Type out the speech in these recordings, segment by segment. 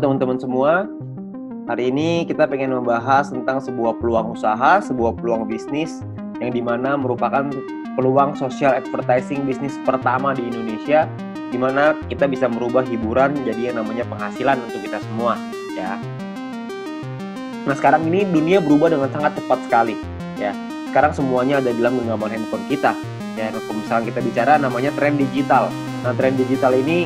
Halo teman-teman semua, hari ini kita pengen membahas tentang sebuah peluang usaha, sebuah peluang bisnis yang dimana merupakan peluang social advertising bisnis pertama di Indonesia, dimana kita bisa merubah hiburan jadi yang namanya penghasilan untuk kita semua, ya. Nah sekarang ini dunia berubah dengan sangat cepat sekali, ya. Sekarang semuanya ada di dalam genggaman handphone kita, ya. Kalau misalnya kita bicara namanya tren digital. Nah tren digital ini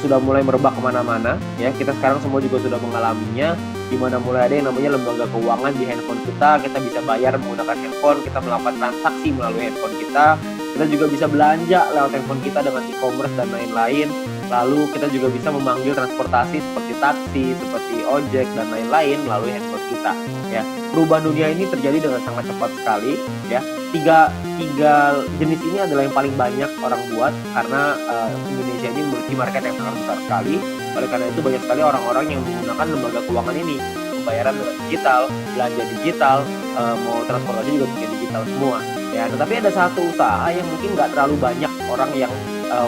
sudah mulai merebak kemana-mana, ya. Kita sekarang semua juga sudah mengalaminya, di mana mulai ada yang namanya lembaga keuangan di handphone kita bisa bayar menggunakan handphone, kita melakukan transaksi melalui handphone kita juga bisa belanja lewat handphone kita dengan e-commerce dan lain-lain. Lalu kita juga bisa memanggil transportasi seperti taksi, seperti ojek dan lain-lain melalui handphone kita, ya. Perubahan dunia ini terjadi dengan sangat cepat sekali, ya. Tiga jenis ini adalah yang paling banyak orang buat karena Indonesia ini memiliki market yang sangat besar sekali. Oleh karena itu banyak sekali orang-orang yang menggunakan lembaga keuangan ini, pembayaran dengan digital, belanja digital, mau transportasi juga pakai digital semua, ya. Tetapi ada satu usaha yang mungkin nggak terlalu banyak orang yang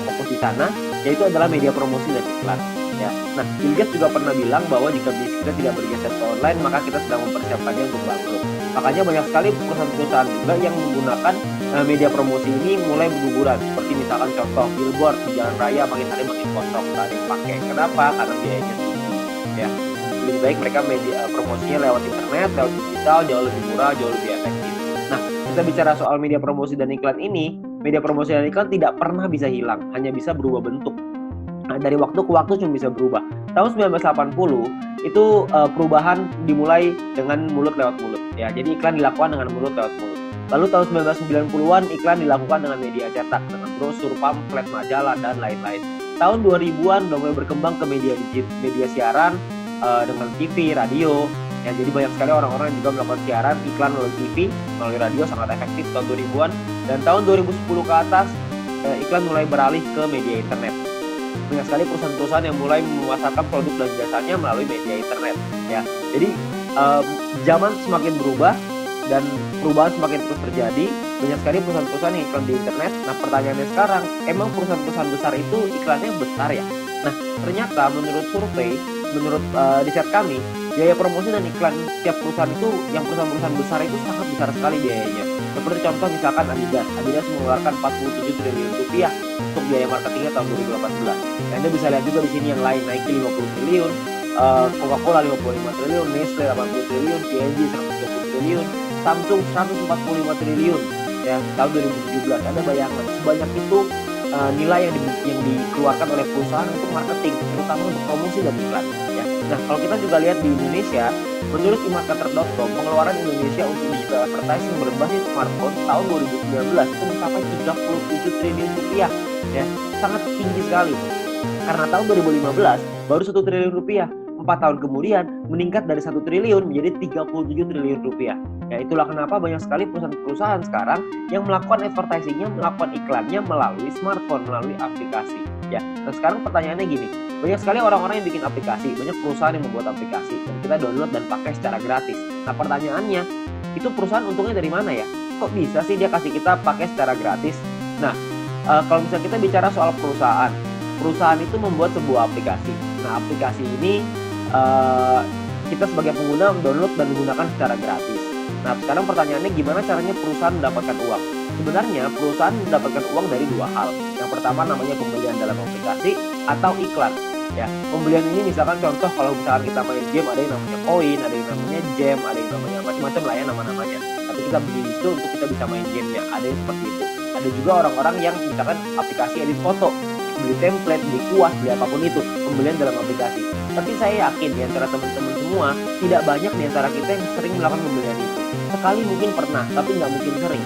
fokus di sana, yaitu adalah media promosi dan iklan, ya. Nah, Bill Gates juga pernah bilang bahwa jika bisnis kita tidak bergeser ke online, maka kita sedang mempersiapkannya untuk bangkrut. Makanya banyak sekali perusahaan-perusahaan juga yang menggunakan media promosi ini mulai berguguran. Seperti misalkan contoh billboard di jalan raya makin hari makin kosong, nggak ada yang pakai. Kenapa? Karena biayanya tinggi, ya. Lebih baik mereka media promosinya lewat internet, lewat digital, jauh lebih murah, jauh lebih efektif. Nah, kita bicara soal media promosi dan iklan ini, media promosi dan iklan tidak pernah bisa hilang, hanya bisa berubah bentuk. Nah, dari waktu ke waktu cuma bisa berubah. Tahun 1980 itu perubahan dimulai dengan mulut lewat mulut, ya. Jadi iklan dilakukan dengan mulut lewat mulut. Lalu tahun 1990-an iklan dilakukan dengan media cetak, dengan brosur, pamflet, majalah dan lain-lain. Tahun 2000-an udah mulai berkembang ke media siaran dengan TV, radio. Ya, jadi banyak sekali orang-orang yang juga melakukan siaran iklan melalui TV, melalui radio sangat efektif tahun 2000-an. Dan tahun 2010 ke atas iklan mulai beralih ke media internet. Banyak sekali perusahaan-perusahaan yang mulai memasarkan produk dan jasanya melalui media internet, ya. Jadi zaman semakin berubah dan perubahan semakin terus terjadi. Banyak sekali perusahaan-perusahaan yang iklan di internet. Nah, pertanyaannya sekarang, emang perusahaan-perusahaan besar itu iklannya besar ya? Nah, ternyata menurut survei, menurut riset kami, biaya promosi dan iklan setiap perusahaan itu, yang perusahaan-perusahaan besar itu sangat besar sekali biayanya. Seperti contoh misalkan Adidas mengeluarkan 47 triliun rupiah untuk biaya marketingnya tahun 2018. Nah, Anda bisa lihat juga di sini yang lain, Nike 50 triliun, Coca-Cola 55 triliun, Nestle 80 triliun, P&G 130 triliun, Samsung 145 triliun, ya, tahun 2017. Ada bayangan sebanyak itu nilai yang dikeluarkan oleh perusahaan untuk marketing, terutama untuk promosi dan iklan, ya. Nah, kalau kita juga lihat di Indonesia, menurut emarketer.com, pengeluaran Indonesia untuk digital advertising berbasis smartphone tahun 2019 itu mencapai 37 triliun rupiah, ya, sangat tinggi sekali. Karena tahun 2015 baru 1 triliun rupiah, 4 tahun kemudian meningkat dari 1 triliun menjadi 37 triliun rupiah. Ya, itulah kenapa banyak sekali perusahaan-perusahaan sekarang yang melakukan advertisingnya, melakukan iklannya melalui smartphone, melalui aplikasi, ya. Nah, sekarang pertanyaannya gini, banyak sekali orang-orang yang bikin aplikasi, banyak perusahaan yang membuat aplikasi dan kita download dan pakai secara gratis. Nah, pertanyaannya, itu perusahaan untungnya dari mana ya? Kok bisa sih dia kasih kita pakai secara gratis? Nah, kalau misalnya kita bicara soal perusahaan itu membuat sebuah aplikasi. Nah, aplikasi ini kita sebagai pengguna download dan menggunakan secara gratis. Nah, sekarang pertanyaannya gimana caranya perusahaan mendapatkan uang? Sebenarnya perusahaan mendapatkan uang dari dua hal. Yang pertama namanya pembelian dalam aplikasi atau iklan, ya. Pembelian ini misalkan contoh kalau misalkan kita main game, ada yang namanya koin, ada yang namanya gem, ada yang namanya macam-macam lah ya nama-namanya. Tapi kita beli itu untuk kita bisa main gamenya, ada yang seperti itu. Ada juga orang-orang yang misalkan aplikasi edit foto, beli template, beli kuas, beli apapun itu, pembelian dalam aplikasi. Tapi saya yakin di antara teman-teman semua tidak banyak di antara kita yang sering melakukan pembelian itu. Sekali mungkin pernah, tapi nggak mungkin sering.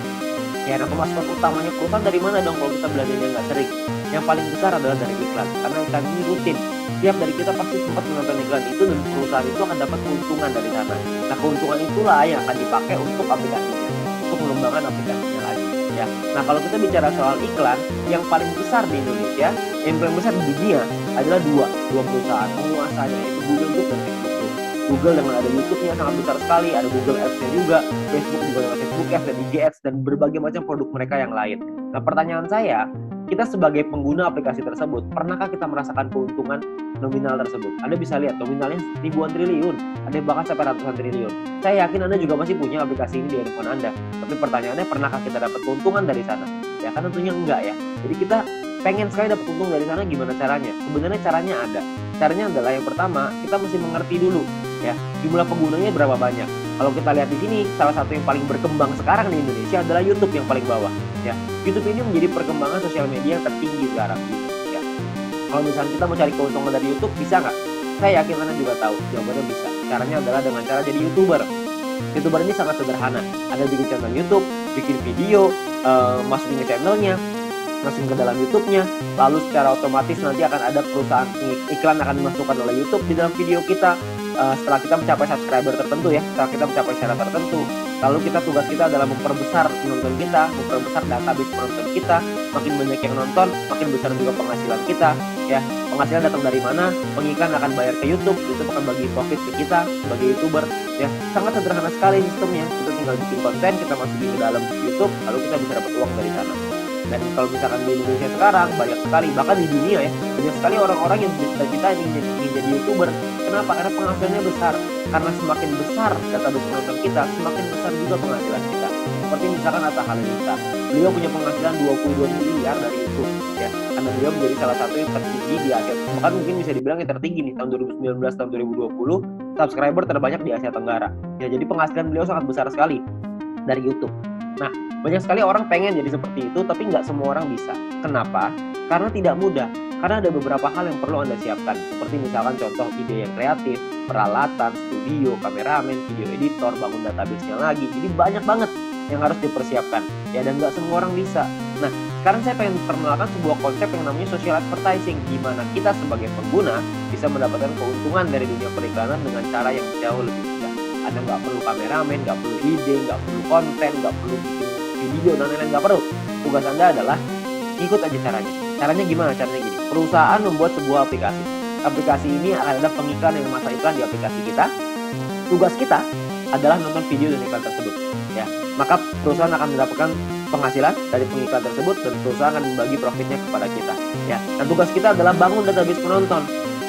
Ya, nah, pemasukan utamanya perusahaan dari mana dong kalau kita belanjanya nggak sering? Yang paling besar adalah dari iklan, karena iklan ini rutin. Setiap dari kita pasti sempat menonton iklan itu dan perusahaan itu akan dapat keuntungan dari sana. Nah, keuntungan itulah yang akan dipakai untuk aplikasinya, untuk mengembangkan aplikasinya lagi, ya. Nah, kalau kita bicara soal iklan, yang paling besar di Indonesia, yang paling besar di dunia adalah dua perusahaan penguasanya, yaitu Google Group dan Facebook Group. Google dengan ada YouTube-nya sangat besar sekali, ada Google Ads-nya juga, Facebook juga dengan Facebook Ads dan IG Ads dan berbagai macam produk mereka yang lain. Nah, pertanyaan saya, kita sebagai pengguna aplikasi tersebut, pernahkah kita merasakan keuntungan nominal tersebut. Anda bisa lihat nominalnya ribuan triliun, ada yang bahkan sampai ratusan triliun. Saya yakin Anda juga pasti punya aplikasi ini di handphone Anda. Tapi pertanyaannya, pernahkah kita dapat keuntungan dari sana? Ya kan tentunya enggak ya. Jadi kita pengen sekali dapat untung dari sana, gimana caranya? Sebenarnya caranya ada. Caranya adalah yang pertama, kita mesti mengerti dulu ya, jumlah penggunanya berapa banyak. Kalau kita lihat di sini, salah satu yang paling berkembang sekarang di Indonesia adalah YouTube yang paling bawah ya. YouTube ini menjadi perkembangan sosial media yang tertinggi sekarang ya. Kalau misalnya kita mau cari keuntungan dari YouTube, bisa nggak? Saya yakin Anda juga tahu, jawabannya bisa. Caranya adalah dengan cara jadi YouTuber. YouTuber ini sangat sederhana. Anda bikin channel YouTube, bikin video, masukin ke channelnya, masukin ke dalam YouTube-nya, lalu secara otomatis nanti akan ada perusahaan iklan akan dimasukkan oleh YouTube di dalam video kita. Setelah kita mencapai subscriber tertentu ya, setelah kita mencapai syarat tertentu, lalu tugas kita adalah memperbesar penonton kita, memperbesar database penonton kita. Makin banyak yang nonton, makin besar juga penghasilan kita ya. Penghasilan datang dari mana? Pengiklan akan bayar ke YouTube, YouTube akan bagi profit ke kita sebagai YouTuber ya. Sangat sederhana sekali sistemnya. Kita tinggal bikin konten, kita masukin ke dalam YouTube, lalu kita bisa dapat uang dari sana. Dan kalau misalkan di Indonesia sekarang banyak sekali, bahkan di dunia ya, banyak sekali orang-orang yang bercita-cita ingin jadi YouTuber. Kenapa? Karena penghasilannya besar. Karena semakin besar database penonton kita, semakin besar juga penghasilan kita. Seperti misalkan Atta Halilintar, beliau punya penghasilan 22 miliar dari YouTube ya. Karena beliau menjadi salah satu yang tertinggi di Asia. Bahkan mungkin bisa dibilang yang tertinggi nih tahun 2019 tahun 2020, subscriber terbanyak di Asia Tenggara. Ya, jadi penghasilan beliau sangat besar sekali dari YouTube. Nah, banyak sekali orang pengen jadi seperti itu, tapi nggak semua orang bisa. Kenapa? Karena tidak mudah. Karena ada beberapa hal yang perlu Anda siapkan, seperti misalkan contoh ide yang kreatif, peralatan, studio, kameramen, video editor, bangun database-nya lagi. Jadi banyak banget yang harus dipersiapkan. Ya, dan nggak semua orang bisa. Nah, sekarang saya pengen perkenalkan sebuah konsep yang namanya social advertising, di mana kita sebagai pengguna bisa mendapatkan keuntungan dari dunia periklanan dengan cara yang jauh lebih mudah. Anda nggak perlu kameramen, nggak perlu ide, nggak perlu konten, nggak perlu bikin video dan lain-lain, nggak perlu. Tugas Anda adalah ikut aja caranya. Caranya gimana? Caranya gini. Perusahaan membuat sebuah aplikasi. Aplikasi ini ada pengiklan yang memasang iklan di aplikasi kita. Tugas kita adalah nonton video dan iklan tersebut. Ya, maka perusahaan akan mendapatkan penghasilan dari pengiklan tersebut dan perusahaan akan membagi profitnya kepada kita. Ya, dan tugas kita adalah bangun database penonton.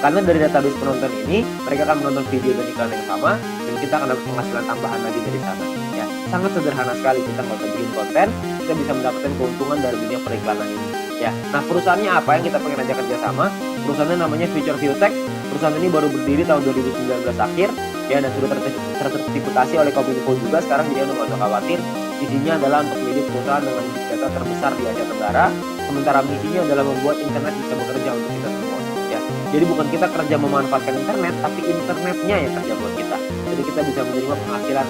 Karena dari database penonton ini mereka akan menonton video dan iklan yang sama dan kita akan dapat penghasilan tambahan lagi dari sana. Ya, sangat sederhana sekali. Kita nggak usah bikin konten, kita bisa mendapatkan keuntungan dari dunia periklanan ini. Ya, nah perusahaannya apa yang kita pengen ajak kerjasama? Perusahaannya namanya Future View Tech. Perusahaan ini baru berdiri tahun 2019 akhir, ya, dan sudah tersertifikasi oleh Kominfo juga sekarang, jadi nggak usah khawatir. Isinya adalah untuk menjadi perusahaan dengan big data terbesar di Asia Tenggara. Sementara misinya adalah membuat internet bisa bekerja untuk kita semua. Ya, jadi bukan kita kerja memanfaatkan internet, tapi internetnya yang kerja buat kita. Jadi kita bisa menerima penghasilan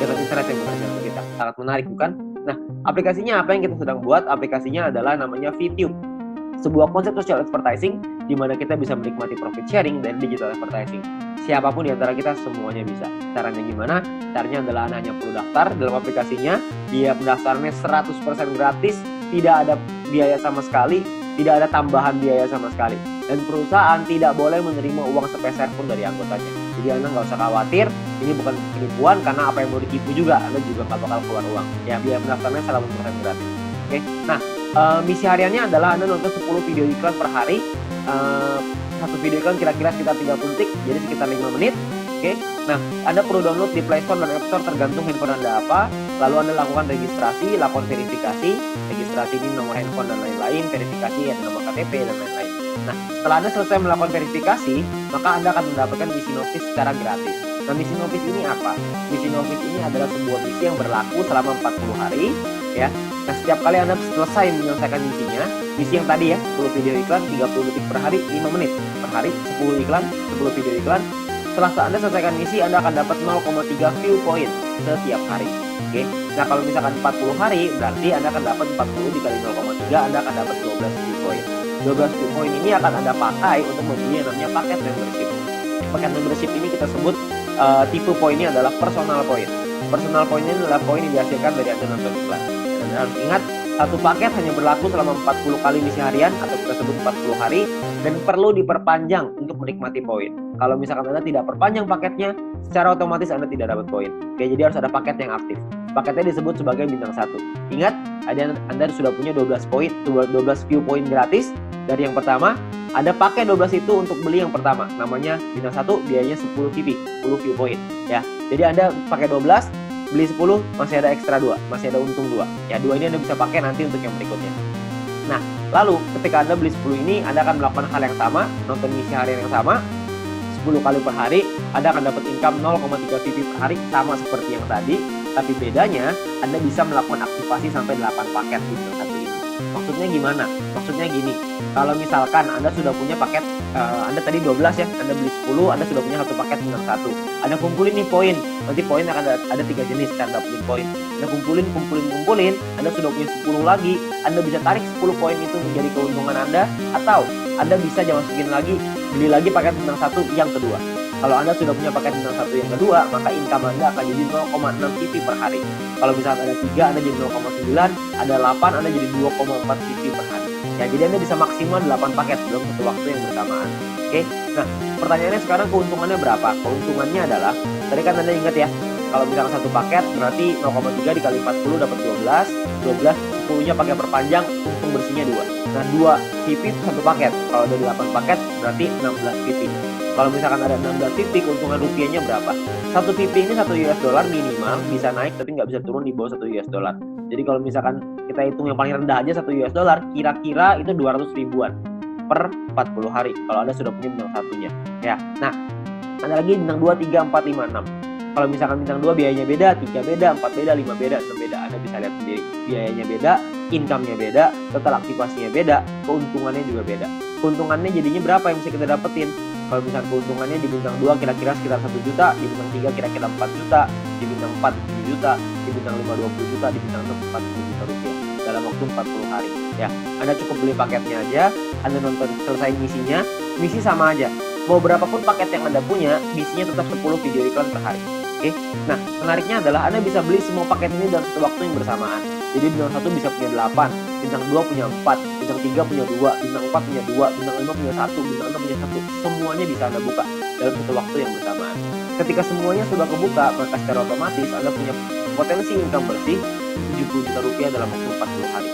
dengan internet yang bekerja untuk kita. Sangat menarik, bukan? Nah, aplikasinya apa yang kita sedang buat? Aplikasinya adalah namanya VTube. Sebuah konsep social advertising di mana kita bisa menikmati profit sharing dari digital advertising. Siapapun di antara kita semuanya bisa. Caranya gimana? Caranya adalah Anda hanya perlu daftar dalam aplikasinya. Biaya pendaftarannya 100% gratis, tidak ada biaya sama sekali, tidak ada tambahan biaya sama sekali. Dan perusahaan tidak boleh menerima uang sepeser pun dari anggotanya. Jadi Anda nggak usah khawatir, ini bukan penipuan, karena apa yang mau ditipu juga, Anda juga nggak bakal keluar uang. Ya, biaya pendaftarannya 100% gratis. Oke, nah misi hariannya adalah Anda nonton 10 video iklan per hari. Satu video iklan kira-kira sekitar 30 detik, jadi sekitar 5 menit. Oke, nah Anda perlu download di Play Store dan App Store tergantung handphone Anda apa. Lalu Anda lakukan registrasi, lakukan verifikasi. Registrasi ini nomor handphone dan lain-lain, verifikasi ada nomor KTP dan lain-lain. Nah, setelah Anda selesai melakukan verifikasi, maka Anda akan mendapatkan misi notice secara gratis. Nah, misi notice ini apa? Misi notice ini adalah sebuah misi yang berlaku selama 40 hari, ya. Nah, setiap kali Anda selesai menyelesaikan misinya, misi yang tadi ya, 10 video iklan, 30 detik per hari, 5 menit per hari, 10 iklan, 10 video iklan. Setelah Anda selesaikan misi, Anda akan dapat 0,3 view point setiap hari. Oke. Nah, kalau misalkan 40 hari, berarti Anda akan dapat 40 dikali 0,3, Anda akan dapat 12 view point. 12 view point ini akan Anda pakai untuk membeli yang namanya paket membership. Paket membership ini kita sebut tipe poinnya adalah personal point. Personal point ini adalah poin yang dihasilkan dari Anda nonton iklan. Dan Anda harus ingat, satu paket hanya berlaku selama 40 kali misi harian atau kita sebut 40 hari dan perlu diperpanjang untuk menikmati poin. Kalau misalkan Anda tidak perpanjang paketnya, secara otomatis Anda tidak dapat poin. Oke, jadi harus ada paket yang aktif. Paketnya disebut sebagai bintang 1. Ingat, Anda sudah punya 12 view point gratis dari yang pertama. Ada pakai 12 itu untuk beli yang pertama, namanya bintang 1 biayanya 10 VP, 10 view point ya. Jadi Anda pakai 12, beli 10 masih ada ekstra 2, masih ada untung 2. Ya, 2 ini Anda bisa pakai nanti untuk yang berikutnya. Nah, lalu ketika Anda beli 10 ini, Anda akan melakukan hal yang sama, nonton misi harian yang sama 10 kali per hari, Anda akan dapat income 0,3 VP per hari sama seperti yang tadi, tapi bedanya Anda bisa melakukan aktivasi sampai 8 paket di bintang 1 ini. Maksudnya gimana? Maksudnya gini, kalau misalkan Anda sudah punya paket, Anda tadi 12 ya, Anda beli 10, Anda sudah punya 1 paket bintang 1. Anda kumpulin nih poin, nanti poin akan ada 3 jenis cara dapetin poin. Anda kumpulin, Anda sudah punya 10 lagi, Anda bisa tarik 10 poin itu menjadi keuntungan Anda, atau Anda bisa masukin lagi, beli lagi paket bintang 1 yang kedua. Kalau Anda sudah punya paket bintang 1 yang kedua, maka income Anda akan jadi 0,6 VP per hari. Kalau misalnya ada 3, Anda jadi 0,9, ada 8, Anda jadi 2,4 VP per hari. Ya, jadi Anda bisa maksimal 8 paket dalam satu waktu yang bersamaan. Oke, nah pertanyaannya sekarang keuntungannya berapa? Keuntungannya adalah, tadi kan Anda ingat ya, kalau misalnya 1 paket berarti 0,3 dikali 40 dapat 12, 10-nya pakai perpanjang, untung bersihnya 2. Nah, 2 VP itu 1 paket. Kalau ada 8 paket berarti 16 VP. Kalau misalkan ada 16 VP, keuntungan rupiahnya berapa? 1 VP ini 1 US dollar minimal, bisa naik tapi nggak bisa turun di bawah 1 US dollar. Jadi kalau misalkan kita hitung yang paling rendah aja 1 US dollar, kira-kira itu 200 ribuan per 40 hari kalau Anda sudah punya bintang 1-nya. Ya. Nah, ada lagi bintang 2, 3, 4, 5, 6. Kalau misalkan bintang 2 biayanya beda, 3 beda, 4 beda, 5 beda, 6 beda. Anda bisa lihat sendiri. Biayanya beda, income-nya beda, total aktivasinya beda, keuntungannya juga beda. Keuntungannya jadinya berapa yang bisa kita dapetin? Kalau misalkan keuntungannya di bintang 2 kira-kira sekitar 1 juta, di bintang 3 kira-kira 4 juta, di bintang 4 7 juta, di bintang 5 20 juta, di bintang 6 40 juta rupiah dalam waktu 40 hari. Ya, Anda cukup beli paketnya aja, Anda nonton selesai misinya, misi sama aja. Mau berapapun paket yang Anda punya, misinya tetap 10 video iklan per hari. Oke. Nah, menariknya adalah Anda bisa beli semua paket ini dalam satu waktu yang bersamaan. Jadi bintang 1 bisa punya 8, bintang 2 punya 4, bintang 3 punya 2, bintang 4 punya 2, bintang 5 punya 1, bintang 6 punya 1. Semuanya bisa Anda buka dalam satu waktu yang bersamaan. Ketika semuanya sudah kebuka, maka secara otomatis Anda punya potensi income bersih 70 juta rupiah dalam waktu 40 hari.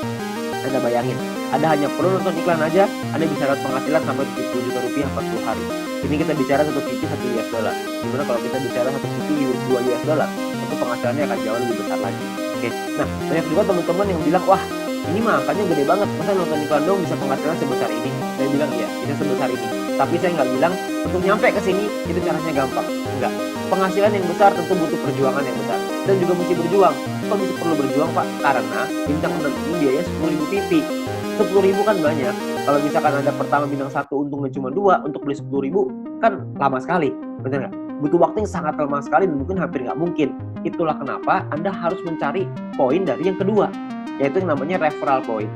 Anda bayangin, Anda hanya perlu nonton iklan aja, Anda bisa dapat penghasilan sampai 70 juta rupiah 40 hari. Ini kita bicara 1 VP 1 US dollar. Dimana kalau kita bicara 1 VP 2 US dollar, tentu penghasilannya akan jauh lebih besar lagi. Oke. Nah, banyak juga teman-teman yang bilang, wah ini mah angkanya gede banget, masa nonton iklan dong bisa penghasilan sebesar ini? Saya bilang iya, bisa sebesar ini. Tapi saya nggak bilang untuk nyampe ke sini itu caranya gampang. Enggak. Penghasilan yang besar tentu butuh perjuangan yang besar. Dan juga mesti berjuang. Kok bisa perlu berjuang, Pak? Karena bintang 6 ini biayanya 10.000 VP. 10.000 kan banyak. Kalau misalkan Anda pertama bintang 1 untungnya cuma 2, untuk beli 10.000 kan lama sekali. Benar nggak? Butuh waktu yang sangat lama sekali dan mungkin hampir nggak mungkin. Itulah kenapa Anda harus mencari poin dari yang kedua, yaitu yang namanya referral point.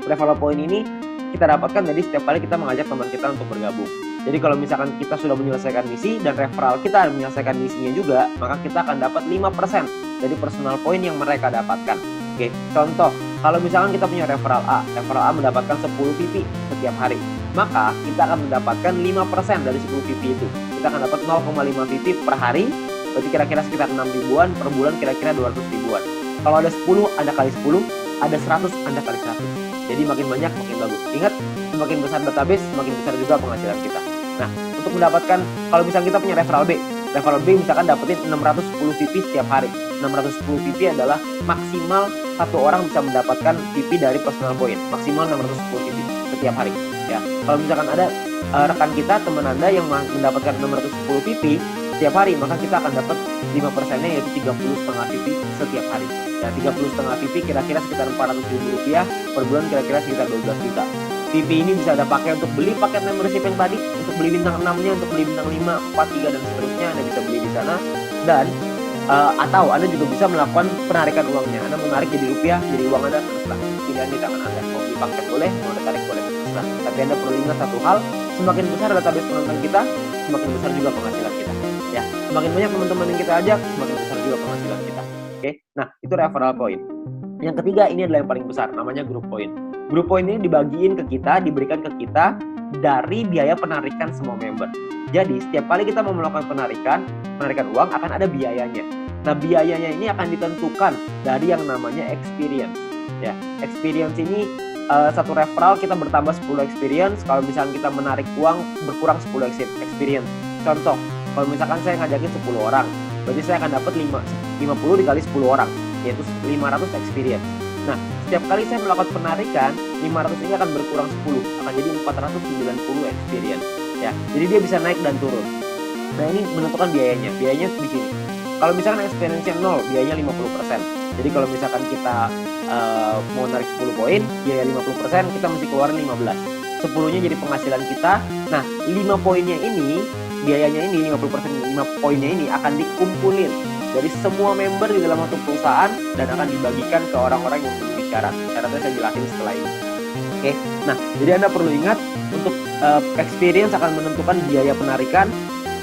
Referral point ini kita dapatkan dari setiap kali kita mengajak teman kita untuk bergabung. Jadi kalau misalkan kita sudah menyelesaikan misi dan referral kita menyelesaikan misinya juga, maka kita akan dapat 5% dari personal point yang mereka dapatkan. Oke, contoh, kalau misalkan kita punya referral A mendapatkan 10 VP setiap hari, maka kita akan mendapatkan 5% dari 10 VP itu. Kita akan dapat 0,5 VP per hari, berarti kira-kira sekitar 6 ribuan, per bulan kira-kira 200 ribuan. Kalau ada 10, Anda kali 10, ada 100, Anda kali 100. Jadi makin banyak, makin bagus. Ingat, semakin besar database, semakin besar juga penghasilan kita. Nah, untuk mendapatkan, kalau misalnya kita punya referral B misalkan dapetin 610 VP setiap hari. 610 VP adalah maksimal satu orang bisa mendapatkan VP dari personal point. Maksimal 610 VP setiap hari. Ya, kalau misalkan ada rekan kita, teman Anda yang mendapatkan 610 VP setiap hari, maka kita akan dapat 5%-nya yaitu 30,5 VP setiap hari. Ya, 30,5 VP kira-kira sekitar 400 ribu rupiah, per bulan kira-kira sekitar 12 juta. VP ini bisa Anda pakai untuk beli paket membership yang tadi, untuk beli bintang 6-nya, untuk beli bintang 5, 4, 3, dan seterusnya. Anda bisa beli di sana. Dan atau Anda juga bisa melakukan penarikan uangnya. Anda menarik jadi rupiah, jadi uang Anda, terserah. Pilihan di tangan Anda. Mau beli paket boleh, mau Anda tarik boleh, terserah. Tapi Anda perlu ingat satu hal, semakin besar database penonton kita, semakin besar juga penghasilan kita. Ya, semakin banyak teman-teman yang kita ajak, semakin besar juga penghasilan kita. Oke, nah itu referral point. Yang ketiga, ini adalah yang paling besar, namanya group point. Group point ini dibagiin ke kita, diberikan ke kita dari biaya penarikan semua member. Jadi setiap kali kita mau melakukan penarikan uang akan ada biayanya. Nah, biayanya ini akan ditentukan dari yang namanya experience. Ya, experience ini satu referral kita bertambah 10 experience. Kalau misalkan kita menarik uang berkurang 10 experience. Contoh, kalau misalkan saya ngajakin 10 orang, berarti saya akan dapat 50 dikali 10 orang, yaitu 500 experience. Nah, setiap kali saya melakukan penarikan, 500 ini akan berkurang 10, akan jadi 490 experience. Ya, jadi dia bisa naik dan turun. Nah, ini menentukan biayanya. Biayanya di sini. Kalau misalkan experience-nya 0, biayanya 50%. Jadi kalau misalkan kita mau narik 10 poin, biaya 50%, kita mesti keluarin 15. 10-nya jadi penghasilan kita. Nah, 5 poinnya ini, biayanya ini 50%, 5 poinnya ini akan dikumpulin dari semua member di dalam satu perusahaan dan akan dibagikan ke orang-orang yang memenuhi syarat. Syaratnya saya jelasin setelah ini. Oke. Nah, jadi Anda perlu ingat untuk experience akan menentukan biaya penarikan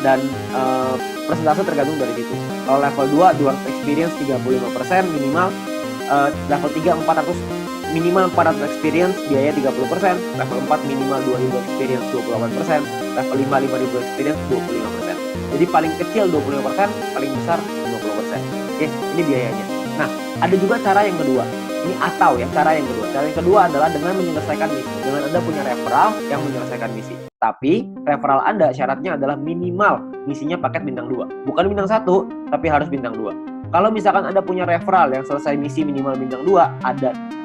dan persentase tergantung dari situ. Kalau level 2, 200 experience 35% minimal. Level 3, 400 minimal 400 experience biaya 30%. Level 4 minimal 2000 experience 28%. Level 5, 5000 experience 25%. Jadi paling kecil 25%, paling besar 50%. Oke, ini biayanya. Nah, ada juga cara yang kedua. Ini atau ya, cara yang kedua. Cara yang kedua adalah dengan menyelesaikan misi. Dengan Anda punya referral yang menyelesaikan misi. Tapi referral Anda syaratnya adalah minimal misinya paket bintang 2. Bukan bintang 1, tapi harus bintang 2. Kalau misalkan Anda punya referral yang selesai misi minimal bintang 2,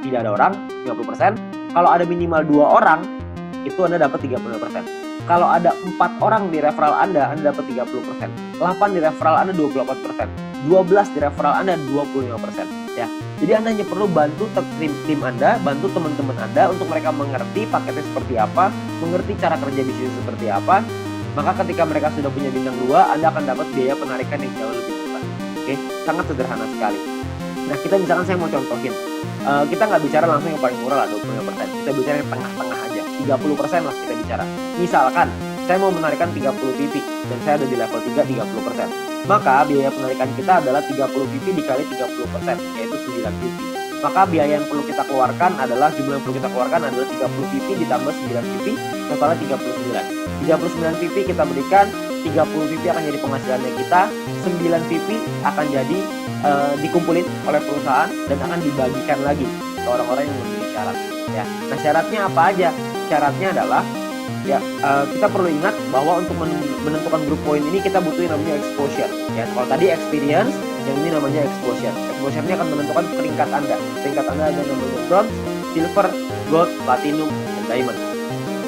tidak ada orang, 50%. Kalau ada minimal 2 orang, itu Anda dapat 35%. Kalau ada 4 orang di referral Anda dapat 30%. 8 di referral Anda 28%. 12 di referral Anda 25%. Ya. Jadi Anda hanya perlu bantu tim Anda, bantu teman-teman Anda untuk mereka mengerti paketnya seperti apa, mengerti cara kerja bisnis seperti apa. Maka ketika mereka sudah punya bintang 2, Anda akan dapat biaya penarikan yang jauh lebih besar. Oke, sangat sederhana sekali. Nah, kita misalkan saya mau contohin. Kita nggak bicara langsung yang paling murah lah, 25%. Kita bicara yang tengah-tengah aja. 30% lah kita bicara. Misalkan, saya mau menarikan 30 PP dan saya ada di level 3, 30%. Maka biaya penarikan kita adalah 30 PP dikali 30%, yaitu 9 PP. Maka biaya yang perlu kita keluarkan adalah, jumlah yang perlu kita keluarkan adalah 30 PP ditambah 9 PP, totalnya 39. 39 PP kita berikan, 30 PP akan jadi penghasilannya kita, 9 PP akan jadi dikumpulin oleh perusahaan dan akan dibagikan lagi ke orang-orang yang memenuhi syarat. Ya. Nah, syaratnya apa aja? Syaratnya adalah ya, kita perlu ingat bahwa untuk menentukan grup poin ini kita butuh yang namanya exposure. Ya, kalau tadi experience, yang ini namanya exposure. Exposure-nya akan menentukan peringkat Anda. Peringkat Anda ada namanya bronze, silver, gold, platinum, dan diamond.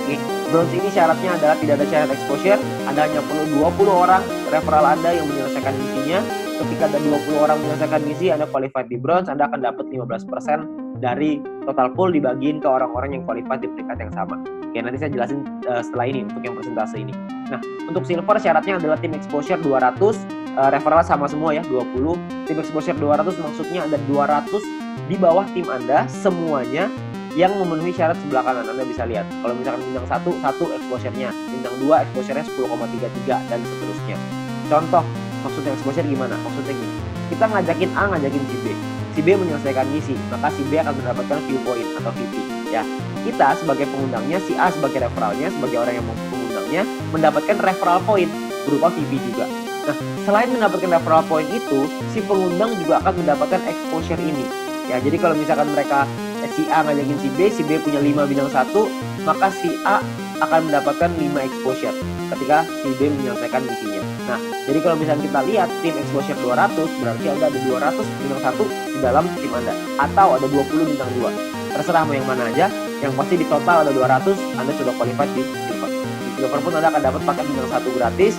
Oke, bronze ini syaratnya adalah tidak ada syarat exposure. Anda hanya perlu 20 orang referral Anda yang menyelesaikan misinya. Ketika ada 20 orang menyelesaikan misi, Anda qualified di bronze, Anda akan dapat 15% dari total pool dibagiin ke orang-orang yang qualified di peringkat yang sama. Oke, nanti saya jelasin setelah ini untuk yang persentase ini. Nah, untuk silver syaratnya adalah tim exposure 200, referral sama semua ya, 20. Tim exposure 200 maksudnya ada 200 di bawah tim Anda semuanya yang memenuhi syarat sebelah kanan. Anda bisa lihat. Kalau misalkan bintang 1 exposure-nya, bintang 2 exposure-nya 10,33 dan seterusnya. Contoh, maksudnya exposure gimana? Maksudnya gini. Kita ngajakin A, ngajakin si B. Si B menyelesaikan misi, maka si B akan mendapatkan view point atau VP. Ya, kita sebagai pengundangnya, si A sebagai referralnya, sebagai orang yang mengundangnya, mendapatkan referral point berupa VP juga. Nah, selain mendapatkan referral point itu, si pengundang juga akan mendapatkan exposure ini. Ya, jadi kalau misalkan mereka si A ngajakin si B punya 5 bintang 1, maka si A akan mendapatkan 5 exposure ketika si B menyelesaikan misinya. Nah, jadi kalau misalnya kita lihat tim exposure 200, berarti Anda ada 200 bintang 1 di dalam tim Anda. Atau ada 20 bintang 2. Terserah mau yang mana aja, yang pasti di total ada 200, Anda sudah qualified di silver. Di silver pun Anda akan dapat paket bintang 1 gratis,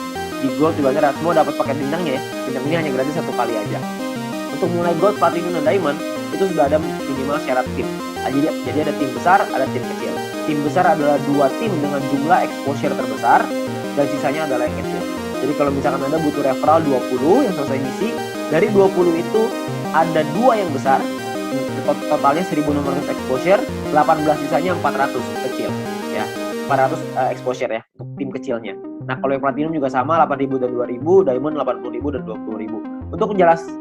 di gold juga Anda semua dapat paket bintangnya ya. Bintang ini hanya gratis 1 kali aja. Untuk mulai gold, platinum, dan diamond, itu sudah ada minimal syarat tim. Jadi ada tim besar, ada tim kecil. Tim besar adalah 2 tim dengan jumlah exposure terbesar, dan sisanya adalah yang kecil. Jadi kalau misalkan Anda butuh referral 20 yang selesai misi, dari 20 itu ada 2 yang besar, totalnya 1.600 exposure, 18 sisanya 400 kecil. Ya, 400 exposure ya untuk tim kecilnya. Nah, kalau yang platinum juga sama, 8.000 dan 2.000, diamond 80.000 dan 20.000. Untuk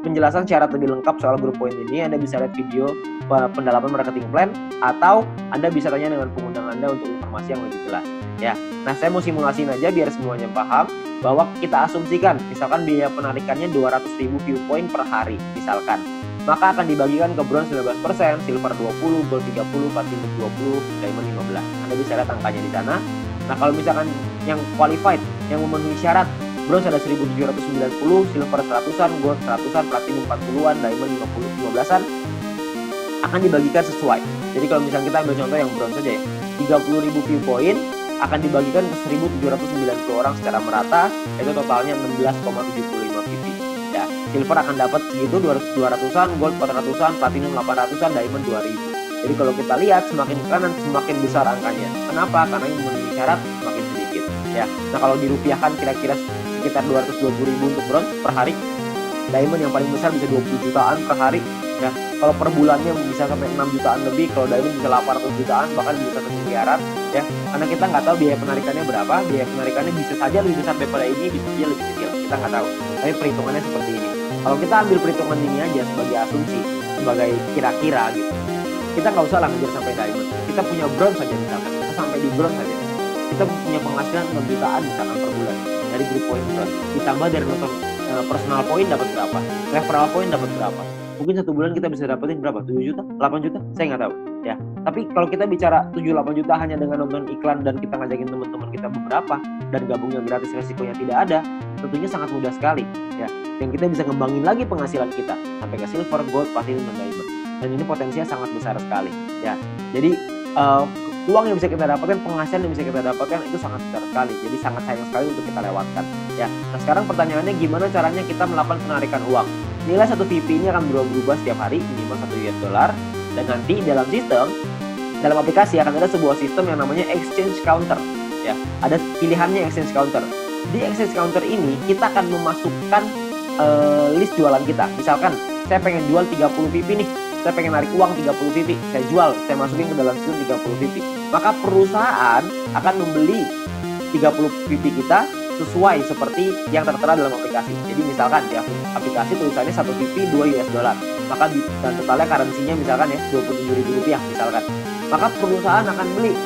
penjelasan syarat lebih lengkap soal grup poin ini, Anda bisa lihat video pendalaman marketing plan, atau Anda bisa tanya dengan pengundang Anda untuk informasi yang lebih jelas. Ya, nah saya mau simulasiin aja biar semuanya paham bahwa kita asumsikan, misalkan biaya penarikannya 200.000 view point per hari, misalkan. maka akan dibagikan ke bronze 19%, silver 20, gold 30, platinum 20, diamond 15. Anda bisa lihat angkanya di sana. Nah, kalau misalkan yang qualified, yang memenuhi syarat, bronze ada 1790, silver 100-an, gold 100-an, platinum 40-an, diamond 15-an, akan dibagikan sesuai. Jadi kalau misalnya kita ambil contoh yang bronze saja ya, 30.000 view point akan dibagikan ke 1.790 orang secara merata, itu totalnya 16,75 VP. Ya, silver akan dapat segitu 200-an, gold 400-an, platinum 800-an, diamond 2.000. Jadi kalau kita lihat semakin ke kanan semakin besar angkanya. Kenapa? Karena yang memenuhi syarat semakin sedikit. Ya, nah kalau dirupiahkan kira-kira sekitar 220.000 untuk bronze per hari. Diamond yang paling besar bisa 20 jutaan per hari. Ya, kalau per bulannya bisa sampai 6 jutaan lebih, kalau diamond bisa 800 jutaan, bahkan bisa ke miliaran. Ya, karena kita nggak tahu biaya penarikannya berapa. Biaya penarikannya bisa saja lebih besar daripada ini, bisa saja lebih kecil. Kita nggak tahu. Tapi perhitungannya seperti ini. Kalau kita ambil perhitungan ini aja sebagai asumsi, sebagai kira-kira gitu, kita nggak usah lah ngejar sampai diamond. Kita punya bronze saja misalkan, kita sampai di bronze saja. Kita punya penghasilan 6 jutaan misalkan per bulan dari grup poin bronze. Ditambah dari nonton personal point dapat berapa, referral point dapat berapa. Mungkin satu bulan kita bisa dapetin berapa? 7 juta? 8 juta? Saya nggak tahu. Ya, tapi kalau kita bicara 7-8 juta hanya dengan nonton iklan dan kita ngajakin teman-teman kita beberapa dan gabungnya gratis, resikonya tidak ada, tentunya sangat mudah sekali. Ya, dan kita bisa ngembangin lagi penghasilan kita sampai ke silver, gold, platinum, dan diamond. Dan ini potensinya sangat besar sekali. Ya, jadi uang yang bisa kita dapatkan, penghasilan yang bisa kita dapatkan itu sangat besar sekali. Jadi sangat sayang sekali untuk kita lewatkan. Ya, nah sekarang pertanyaannya gimana caranya kita melakukan penarikan uang? Nilai satu VP ini akan berubah setiap hari minimal $1 dan nanti dalam sistem, dalam aplikasi akan ada sebuah sistem yang namanya exchange counter. Ya, ada pilihannya exchange counter. Di exchange counter ini kita akan memasukkan list jualan kita. Misalkan saya pengen jual 30 VP nih, saya pengen narik uang 30 VP, saya jual, saya masukin ke dalam sistem 30 VP. Maka perusahaan akan membeli 30 VP kita sesuai seperti yang tertera dalam aplikasi. Jadi misalkan di aplikasi tulisannya 1 VP $2, maka dan totalnya currency-nya misalkan ya Rp27.000 misalkan. Maka perusahaan akan beli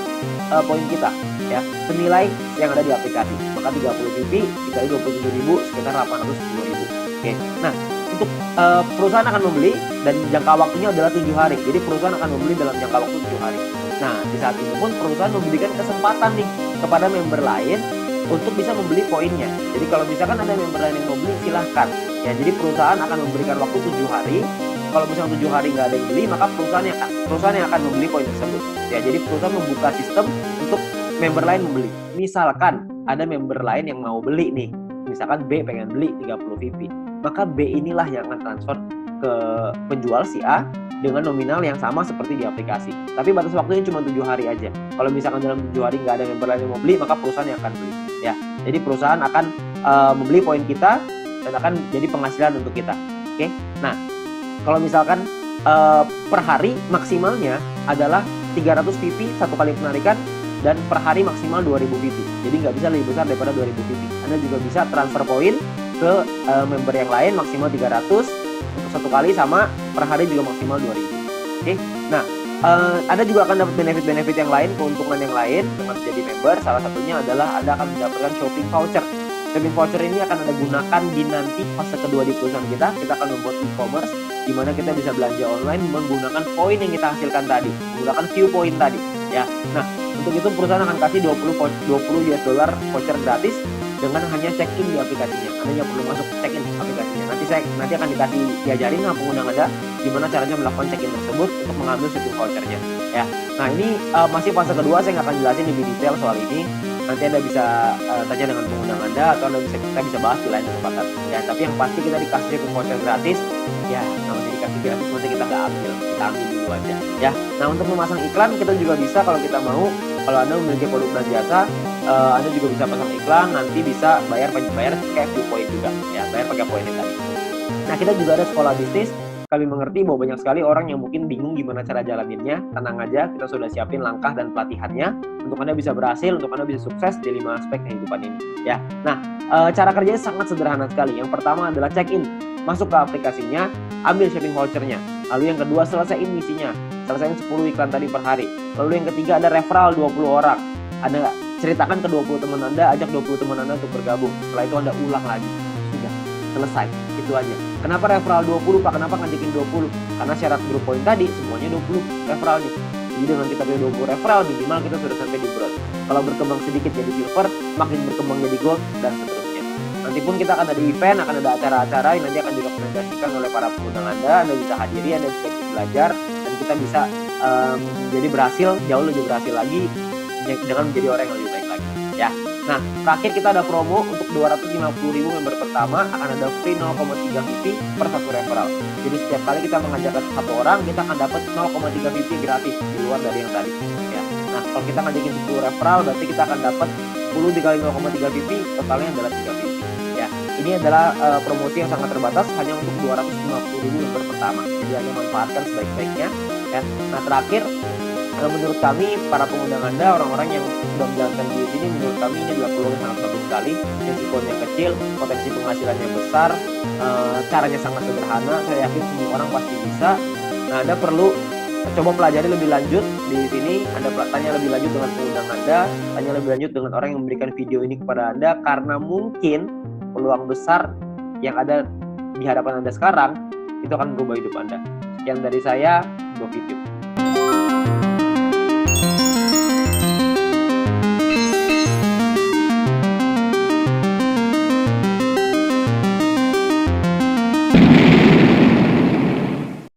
poin kita ya senilai yang ada di aplikasi. Maka 30 VP dikali 27.000 sekitar 810.000. Oke. Nah, untuk perusahaan akan membeli dan jangka waktunya adalah 7 hari. Jadi perusahaan akan membeli dalam jangka waktu 7 hari. Nah, di saat ini pun perusahaan memberikan kesempatan nih kepada member lain untuk bisa membeli poinnya. Jadi kalau misalkan ada member lain yang mau beli, silahkan. Ya, jadi perusahaan akan memberikan waktu 7 hari. Kalau misalnya 7 hari nggak ada yang beli, maka perusahaan yang akan membeli poin tersebut. Ya, jadi perusahaan membuka sistem untuk member lain membeli. Misalkan ada member lain yang mau beli nih, misalkan B pengen beli 30 VP, maka B inilah yang akan transfer ke penjual si A dengan nominal yang sama seperti di aplikasi. Tapi batas waktunya cuma 7 hari aja. Kalau misalkan dalam 7 hari nggak ada member lain yang mau beli, maka perusahaan yang akan beli. Ya, jadi perusahaan akan membeli poin kita dan akan jadi penghasilan untuk kita. Oke. Nah, kalau misalkan per hari maksimalnya adalah 300 VP satu kali penarikan dan per hari maksimal 2.000 VP. Jadi nggak bisa lebih besar daripada 2.000 VP. Anda juga bisa transfer poin ke member yang lain maksimal 300 untuk satu kali, sama per hari juga maksimal 2.000. Oke. Nah, Anda juga akan dapat benefit-benefit yang lain, keuntungan yang lain dengan menjadi member. Salah satunya adalah Anda akan mendapatkan shopping voucher. Shopping voucher ini akan Anda gunakan di nanti fase kedua di perusahaan kita. Kita akan membuat e-commerce di mana kita bisa belanja online menggunakan poin yang kita hasilkan tadi, menggunakan view point tadi. Ya. Nah, untuk itu perusahaan akan kasih $20 voucher gratis dengan hanya check-in di aplikasinya. Anda hanya perlu masuk check-in aplikasinya. Nanti akan diajarin sama pengguna Anda gimana caranya melakukan check-in tersebut untuk mengambil shopping vouchernya. Ya. Nah, ini masih fase kedua, saya nggak akan jelasin lebih detail soal ini. Nanti Anda bisa tanya dengan pengguna Anda atau kita bisa bahas di lain kesempatan. Ya, tapi yang pasti kita dikasih shopping voucher gratis. Ya, namanya dikasih gratis nanti kita nggak ambil, kita ambil dulu aja. Ya. Nah, untuk memasang iklan kita juga bisa kalau kita mau. Kalau Anda memiliki produk dan jasa, Anda juga bisa pasang iklan, nanti bisa bayar pakai view point juga. Ya, bayar pakai poinnya tadi. Nah, kita juga ada sekolah bisnis. Kami mengerti bahwa banyak sekali orang yang mungkin bingung gimana cara jalaninnya. Tenang aja, kita sudah siapin langkah dan pelatihannya untuk Anda bisa berhasil, untuk Anda bisa sukses di 5 aspek kehidupan ini. Ya, nah cara kerjanya sangat sederhana sekali. Yang pertama adalah check-in, masuk ke aplikasinya, ambil shopping vouchernya. Lalu yang kedua, selesaiin misinya, selesaiin 10 iklan tadi per hari. Lalu yang ketiga ada referral 20 orang. Anda ceritakan ke 20 teman Anda, ajak 20 teman Anda untuk bergabung. Setelah itu Anda ulang lagi. Sudah selesai. Itu aja. Kenapa referral 20 Pak? Kenapa ngajakin 20? Karena syarat grup poin tadi semuanya 20 referralnya. Jadi dengan kita punya 20 referral, minimal kita sudah sampai di bronze. Kalau berkembang sedikit jadi silver, makin berkembang jadi gold, dan seterusnya. Nanti pun kita akan ada event, akan ada acara-acara yang nanti akan direkomendasikan oleh para pengundang Anda bisa hadiri, Anda bisa belajar, dan kita bisa jadi berhasil, jauh lebih berhasil lagi dengan menjadi orang yang lebih baik lagi. Ya. Nah, terakhir kita ada promo untuk 250.000 member pertama akan ada free 0,3 VP per satu referral. Jadi setiap kali kita mengajarkan satu orang, kita akan dapat 0,3 VP gratis di luar dari yang tadi. Ya. Nah, kalau kita ngajakin 10 referral, berarti kita akan dapat 10 dikali 0,3 VP, totalnya adalah 3 VP. Ya, ini adalah promosi yang sangat terbatas hanya untuk 250.000 member pertama. Jadi hanya manfaatkan sebaik-baiknya. Ya. Nah, terakhir, menurut kami para pengundang Anda, orang-orang yang sudah menjalankan duit ini, menurut kami ini adalah peluang yang sangat bagus sekali. Risikonya kecil, potensi penghasilannya besar, caranya sangat sederhana. Saya yakin semua orang pasti bisa. Nah, Anda perlu coba pelajari lebih lanjut di sini. Anda tanya lebih lanjut dengan pengundang Anda, tanya lebih lanjut dengan orang yang memberikan video ini kepada Anda, karena mungkin peluang besar yang ada di hadapan Anda sekarang itu akan merubah hidup Anda. Sekian dari saya, Go Video.